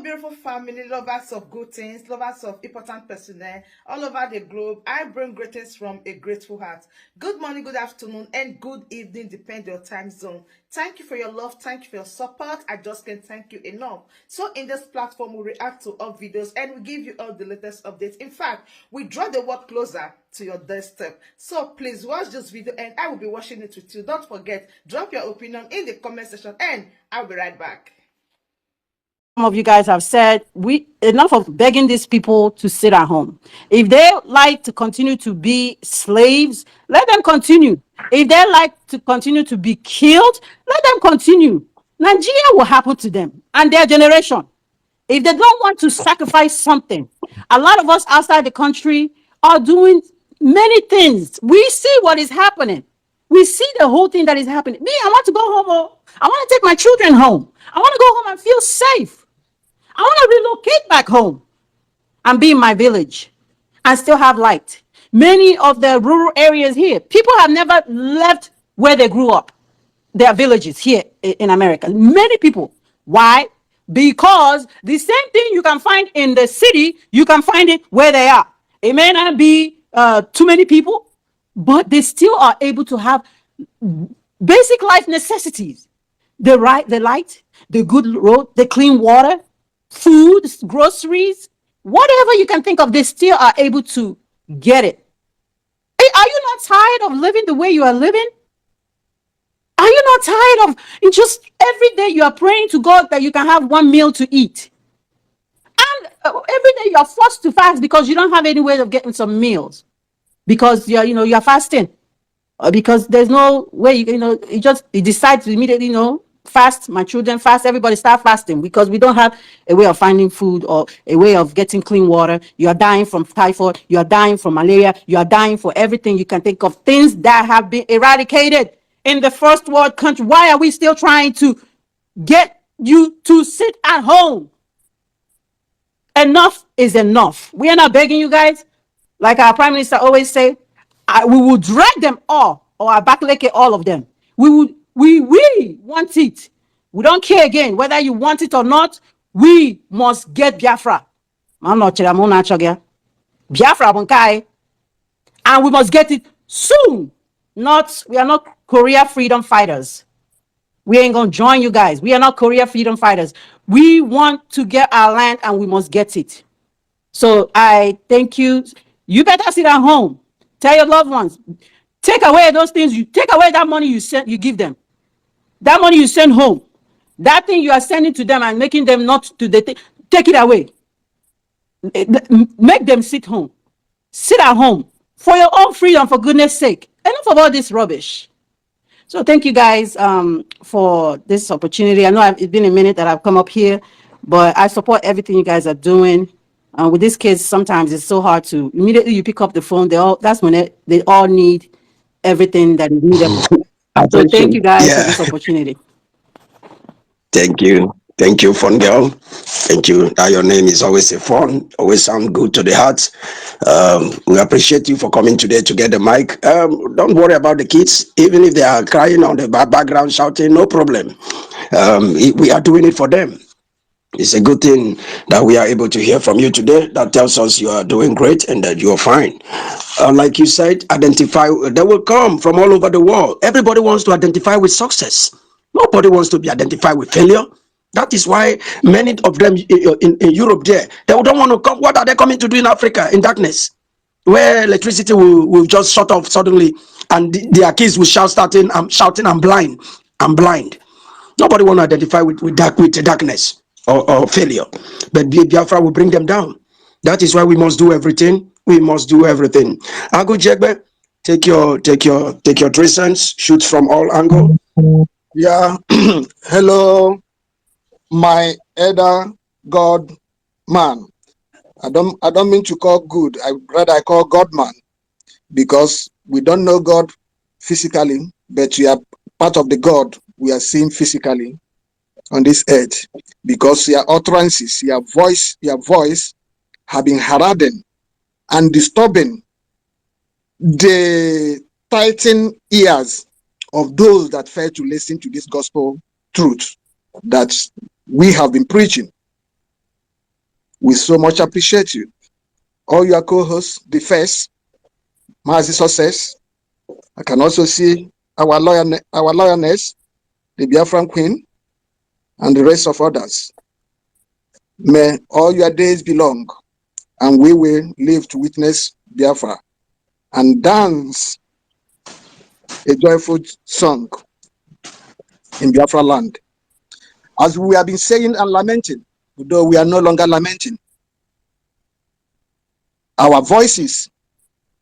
Hello, beautiful family, lovers of good things, lovers of important personnel all over the globe. I bring greetings from a grateful heart. Good morning, good afternoon, and good evening, depending on your time zone. Thank you for your love. Thank you for your support. I just can't thank you enough. So in this platform, we react to all videos and we give you all the latest updates. In fact, we draw the world closer to your doorstep. So please watch this video and I will be watching it with you. Don't forget, drop your opinion in the comment section and I'll be right back. Some of you guys have said enough of begging these people to sit at home. If they like to continue to be slaves, let them continue. If they like to continue to be killed, let them continue. Nigeria will happen to them and their generation. If they don't want to sacrifice something, a lot of us outside the country are doing many things. We see what is happening. We see the whole thing that is happening. Me, I want to go home. I want to take my children home. I want to go home and feel safe. I want to relocate back home and be in my village and still have light. Many of the rural areas here, people have never left where they grew up, their villages here in America. Many people. Why? Because the same thing you can find in the city, you can find it where they are. It may not be too many people, but they still are able to have basic life necessities. The light, the good road, the clean water, food, groceries, whatever you can think of, they still are able to get it. Hey, are you not tired of living the way you are living? Are you not tired of just every day you are praying to God that you can have one meal to eat? And every day you are forced to fast because you don't have any way of getting some meals because you're fasting. Because there's no way you decide to immediately fast. My children fast, everybody start fasting because we don't have a way of finding food or a way of getting clean water. You are dying from typhoid, you are dying from malaria, you are dying for everything you can think of, things that have been eradicated in the first world country. Why are we still trying to get you to sit at home? Enough is enough. We are not begging you guys. Like our prime minister always say, we will drag them all, or backlake all of them. We want it. We don't care again whether you want it or not. We must get Biafra. Biafra bunkai, and we must get it soon. We are not Korea freedom fighters. We ain't gonna join you guys. We are not Korea freedom fighters. We want to get our land, and we must get it. So I thank you. You better sit at home. Tell your loved ones, take away those things. You take away that money you give them. That money you send home. That thing you are sending to them and making them not to take it away. Make them sit home. Sit at home for your own freedom, for goodness sake. Enough of all this rubbish. So thank you guys for this opportunity. I know it's been a minute that I've come up here, but I support everything you guys are doing. With these kids, sometimes it's so hard to immediately you pick up the phone. That's when they all need everything that is needed. So thank you guys for this opportunity. Thank you. Thank you, fun girl. Thank you. That your name is always a fun, always sound good to the heart. We appreciate you for coming today to get the mic. Don't worry about the kids. Even if they are crying on the background, shouting, no problem. We are doing it for them. It's a good thing that we are able to hear from you today. That tells us you are doing great and that you are fine. Like you said, identify. They will come from all over the world. Everybody wants to identify with success. Nobody wants to be identified with failure. That is why many of them in Europe they don't want to come. What are they coming to do in Africa in darkness? Where electricity will just shut off suddenly and their kids will shouting, I'm blind. I'm blind. Nobody want to identify with darkness or failure. But Biafra will bring them down. That is why we must do everything. We must do everything. Ago Jegbe, take your 3 cents, shoot from all angles. Yeah. Hello, my elder God man. I don't mean to call good. I call God man, because we don't know God physically, but we are part of the God we are seeing physically on this earth, because your utterances, your voice have been hardened and disturbing the tightened ears of those that fail to listen to this gospel truth that we have been preaching. We so much appreciate you. All your co-hosts, the first, Mazi Success. I can also see our lioness, the Biafran Queen, and the rest of others. May all your days be long, and we will live to witness Biafra and dance a joyful song in Biafraland. As we have been saying and lamenting, though we are no longer lamenting, our voices,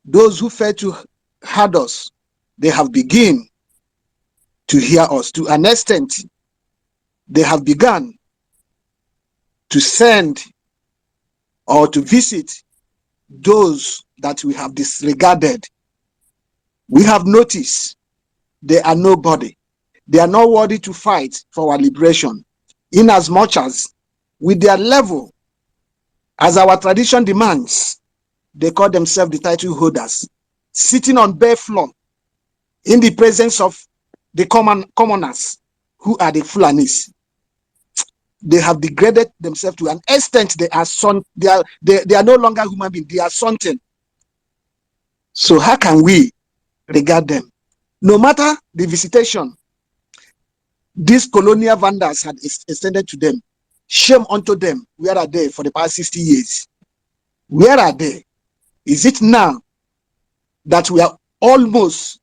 those who failed to hear us, they have begun to hear us. To an extent, they have begun to send or to visit those that we have disregarded. We have noticed they are nobody. They are not worthy to fight for our liberation, inasmuch as with their level, as our tradition demands, they call themselves the title holders, sitting on bare floor in the presence of the commoners who are the Fulanis. They have degraded themselves to an extent they are no longer human beings, they are something. So how can we regard them? No matter the visitation these colonial vandals had extended to them, shame unto them. Where are they for the past 60 years? Where are they? Is it now that we are almost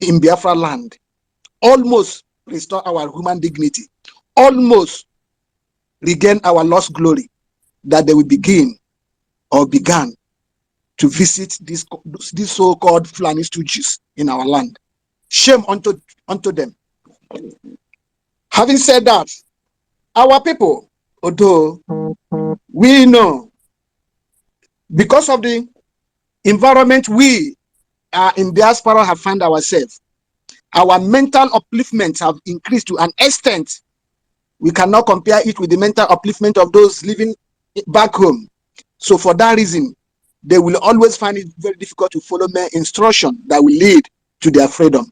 in Biafra land, almost restore our human dignity, almost regain our lost glory, that they will begin or began to visit these so-called Fulani stooges in our land? Shame unto them. Having said that, our people, although we know because of the environment we are in diaspora have found ourselves, our mental upliftments have increased to an extent we cannot compare it with the mental upliftment of those living back home. So for that reason, they will always find it very difficult to follow my instruction that will lead to their freedom.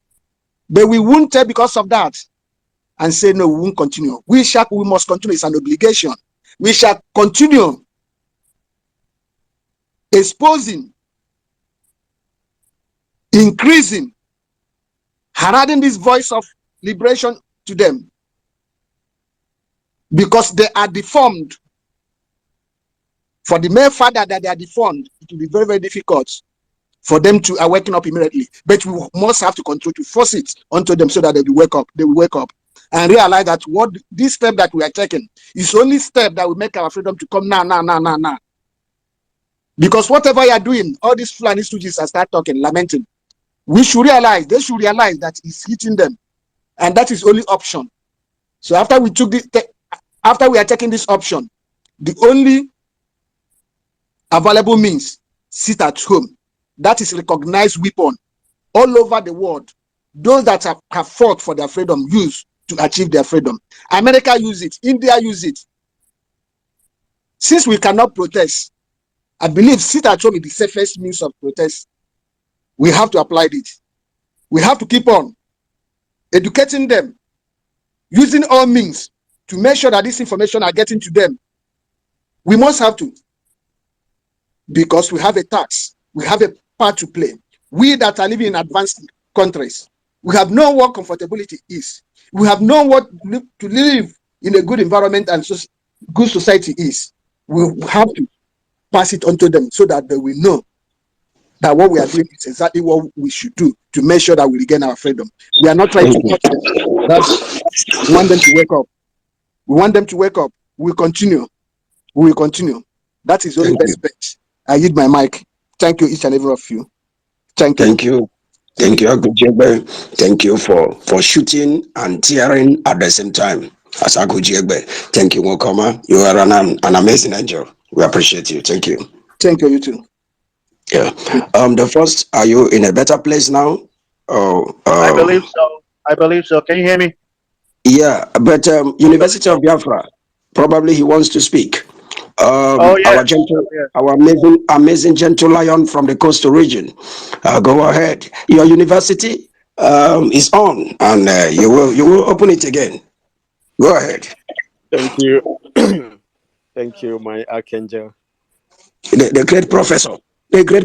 But we won't tell because of that and say, no, we won't continue. We must continue. It's an obligation. We shall continue exposing, increasing, heralding this voice of liberation to them, because they are deformed. For the mere fact that they are deformed, it will be very, very difficult for them to awaken up immediately. But we must have to control, to force it onto them so that they will wake up. They will wake up and realize that what this step that we are taking is only step that will make our freedom to come now. Because whatever you are doing, all these Fulani stooges are start talking, lamenting. They should realize that it's hitting them, and that is only option. So after we took this, after we are taking this option, the only available means, sit at home. That is recognized weapon all over the world. Those that have fought for their freedom use to achieve their freedom. America use it, India use it. Since we cannot protest, I believe sit at home is the safest means of protest. We have to apply it. We have to keep on educating them, using all means to make sure that this information are getting to them. We must have to, because we have a tax, we have a part to play. We that are living in advanced countries, we have known what comfortability is. We have known what to live in a good environment and good society is. We have to pass it on to them so that they will know that what we are doing is exactly what we should do to make sure that we regain our freedom. We are not trying to touch them. We want them to wake up. We want them to wake up. We will continue. We will continue. That is the only best bet. I yield my mic. Thank you, each and every of you. Thank you. Thank you. Thank you, Agujegbe. Thank you for shooting and tearing at the same time. As Agujegbe. Thank you, Mokoma. You are an amazing angel. We appreciate you. Thank you. Thank you, you too. Yeah. The first, are you in a better place now? Oh, I believe so. I believe so. Can you hear me? yeah, but University of Biafra, probably he wants to speak. Yes. Our amazing gentle lion from the coastal region. Go ahead. Your university is on, and you will open it again. Go ahead. Thank you. Thank you, my archangel. The great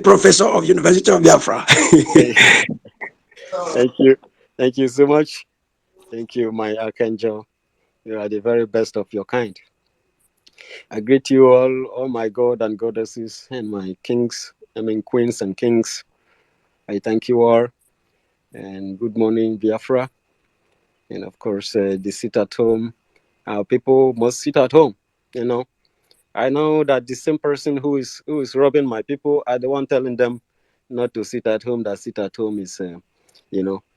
professor of University of Biafra. Thank thank you. Thank you so much. Thank you, my archangel. You are the very best of your kind. I greet you all my God and goddesses, and my kings, queens and kings. I thank you all, and good morning, Biafra. And of course, the sit at home. Our people must sit at home. You know, I know that the same person who is robbing my people are the one telling them not to sit at home. That sit at home is,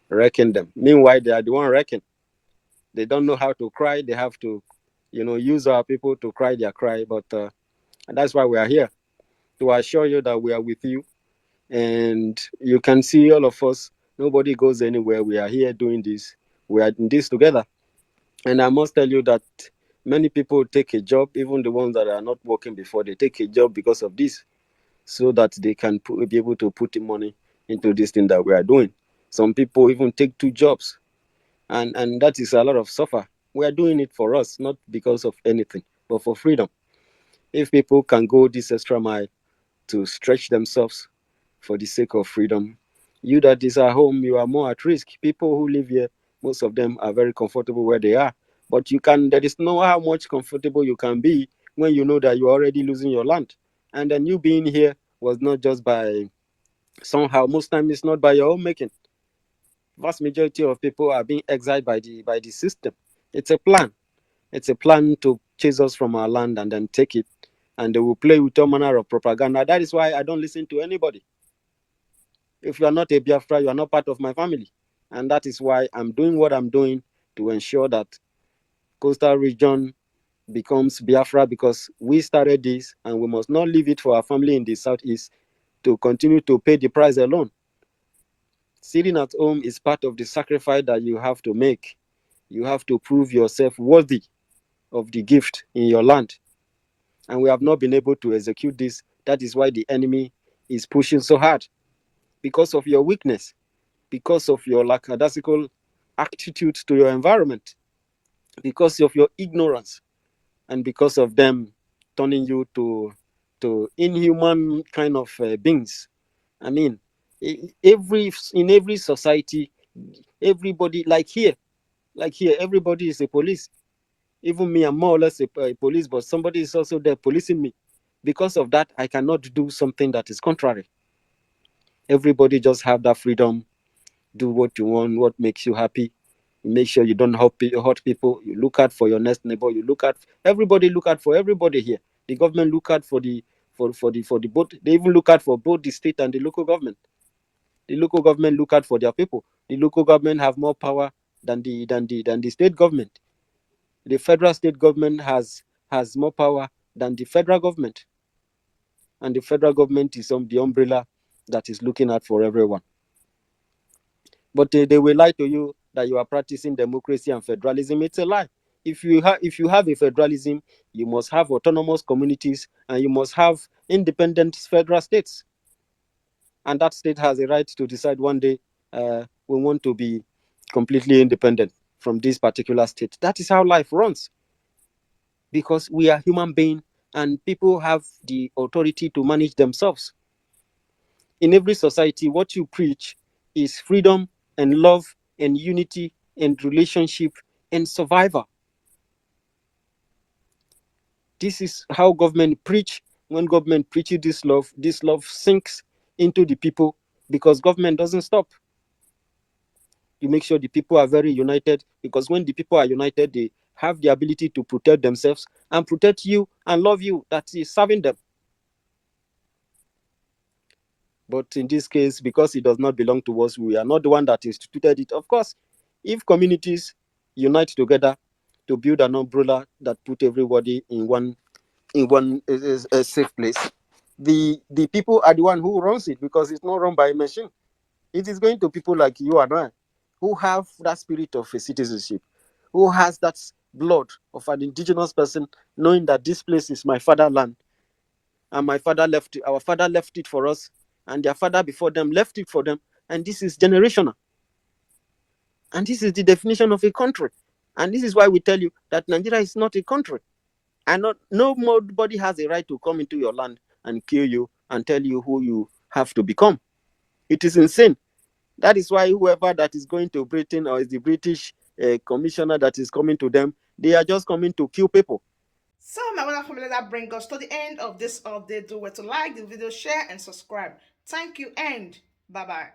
wrecking them. Meanwhile, they are the one wrecking. They don't know how to cry. They have to, use our people to cry their cry. But and that's why we are here, to assure you that we are with you. And you can see all of us. Nobody goes anywhere. We are here doing this. We are in this together. And I must tell you that many people take a job, even the ones that are not working before, they take a job because of this, so that they can be able to put the money into this thing that we are doing. Some people even take two jobs, and that is a lot of suffer. We are doing it for us, not because of anything, but for freedom. If people can go this extra mile to stretch themselves for the sake of freedom, you that is at home, you are more at risk. People who live here, most of them are very comfortable where they are. But there is no how much comfortable you can be when you know that you're already losing your land. And then you being here was not just by somehow, most times it's not by your own making. Vast majority of people are being exiled by the system. It's a plan. It's a plan to chase us from our land and then take it. And they will play with all manner of propaganda. That is why I don't listen to anybody. If you are not a Biafra, you are not part of my family. And that is why I'm doing what I'm doing to ensure that coastal region becomes Biafra, because we started this and we must not leave it for our family in the southeast to continue to pay the price alone. Sitting at home is part of the sacrifice that you have to make. You have to prove yourself worthy of the gift in your land. And we have not been able to execute this. That is why the enemy is pushing so hard, because of your weakness, because of your lackadaisical attitude to your environment, because of your ignorance, and because of them turning you to inhuman kind of beings. I mean, in every society, everybody, like here, everybody is a police. Even me, I'm more or less a police, but somebody is also there policing me. Because of that, I cannot do something that is contrary. Everybody just have that freedom. Do what you want, what makes you happy. Make sure you don't hurt people. You look out for your next neighbor. You look at everybody. Look out for everybody here. The government look out for the both. They even look out for both the state and the local government. The local government look out for their people. The local government have more power than the state government. The federal state government has more power than the federal government, and the federal government is the umbrella that is looking out for everyone. But they will lie to you that you are practicing democracy and federalism. It's a lie. If you have a federalism, you must have autonomous communities and you must have independent federal states. And that state has a right to decide one day, we want to be completely independent from this particular state. That is how life runs. Because we are human beings and people have the authority to manage themselves. In every society, what you preach is freedom and love and unity and relationship and survival. This is how government preach. When government preaches this love sinks into the people, because government doesn't stop. You make sure the people are very united, because when the people are united, they have the ability to protect themselves and protect you and love you that is serving them. But in this case, because it does not belong to us, we are not the one that instituted it. Of course, if communities unite together to build an umbrella that put everybody in one safe place, the people are the one who runs it, because it's not run by a machine. It is going to people like you and I, who have that spirit of a citizenship, who has that blood of an indigenous person, knowing that this place is my fatherland, and our father left it for us, and their father before them left it for them, and this is generational. And this is the definition of a country. And this is why we tell you that Nigeria is not a country. And nobody has a right to come into your land and kill you and tell you who you have to become. It is insane. That is why whoever that is going to Britain, or is the British commissioner that is coming to them, they are just coming to kill people. So my wonderful family, that brings us to the end of this update. Do well to like the video, share, and subscribe. Thank you, and bye-bye.